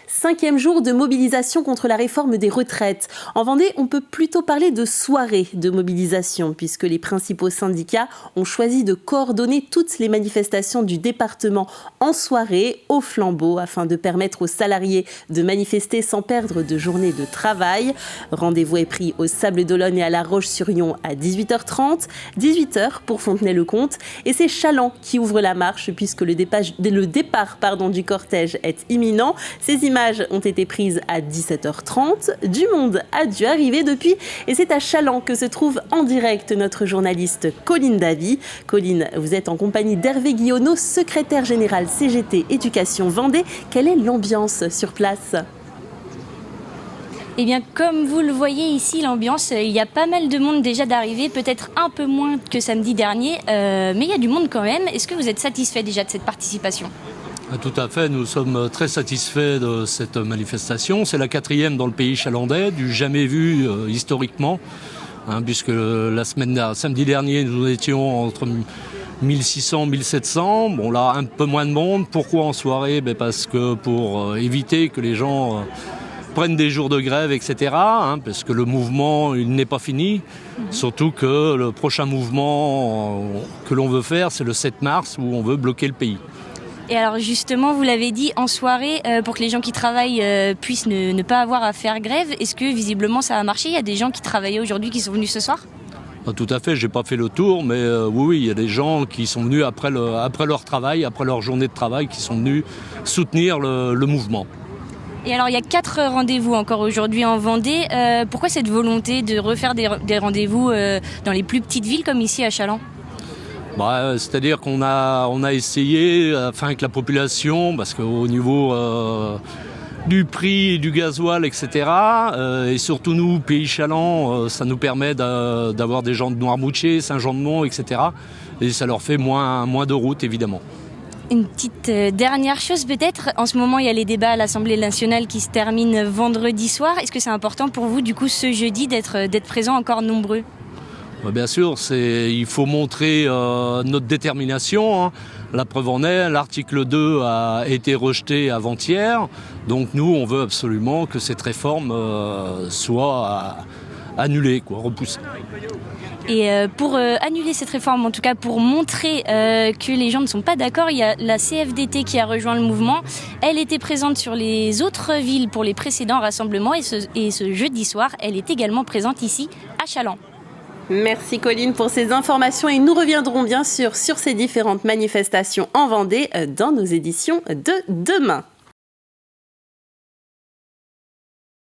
5e jour de mobilisation contre la réforme des retraites. En Vendée, on peut plutôt parler de soirée de mobilisation puisque les principaux syndicats ont choisi de coordonner toutes les manifestations du département en soirée au flambeau afin de permettre aux salariés de manifester sans perdre de journée de travail. Rendez-vous est pris au Sables d'Olonne et à La Roche-sur-Yon à 18h30, 18h pour Fontenay-le-Comte et c'est Challans qui ouvre la marche puisque le départ du cortège est imminent. Ces images ont été prises à 17h30. Du monde a dû arriver depuis et c'est à Challans que se trouve en direct notre journaliste Colline Davy. Colline, vous êtes en compagnie d'Hervé Guillonneau, secrétaire général CGT Éducation Vendée. Quelle est l'ambiance sur place ? Eh bien, comme vous le voyez ici, l'ambiance, il y a pas mal de monde déjà d'arriver, peut-être un peu moins que samedi dernier, mais il y a du monde quand même. Est-ce que vous êtes satisfait déjà de cette participation ? Tout à fait, nous sommes très satisfaits de cette manifestation. C'est la 4e dans le pays chalandais, du jamais vu historiquement, puisque samedi dernier, nous étions entre 1600 1700. Bon là, un peu moins de monde. Pourquoi en soirée ? Parce que pour éviter que les gens prennent des jours de grève, etc. Parce que le mouvement, il n'est pas fini. Surtout que le prochain mouvement que l'on veut faire, c'est le 7 mars où on veut bloquer le pays. Et alors justement, vous l'avez dit, en soirée, pour que les gens qui travaillent puissent ne pas avoir à faire grève, est-ce que visiblement ça a marché ? Il y a des gens qui travaillaient aujourd'hui qui sont venus ce soir ? Tout à fait, j'ai pas fait le tour, mais oui, il y a des gens qui sont venus après leur travail, après leur journée de travail, qui sont venus soutenir le mouvement. Et alors, il y a 4 rendez-vous encore aujourd'hui en Vendée. Pourquoi cette volonté de refaire des rendez-vous dans les plus petites villes comme ici à Challans ? C'est-à-dire qu'on a essayé, afin que la population, parce qu'au niveau du prix du gasoil, etc., et surtout nous, Pays Challans, ça nous permet d'avoir des gens de Noirmoutier, Saint-Jean-de-Mont, etc., et ça leur fait moins de route, évidemment. Une petite dernière chose peut-être, en ce moment il y a les débats à l'Assemblée nationale qui se terminent vendredi soir. Est-ce que c'est important pour vous du coup ce jeudi d'être présents encore nombreux ? Bien sûr, il faut montrer notre détermination. La preuve en est, l'article 2 a été rejeté avant-hier. Donc nous, on veut absolument que cette réforme soit annulée, repoussée. Et pour annuler cette réforme, en tout cas pour montrer que les gens ne sont pas d'accord, il y a la CFDT qui a rejoint le mouvement. Elle était présente sur les autres villes pour les précédents rassemblements et ce jeudi soir, elle est également présente ici à Challans. Merci Colline pour ces informations et nous reviendrons bien sûr sur ces différentes manifestations en Vendée dans nos éditions de demain.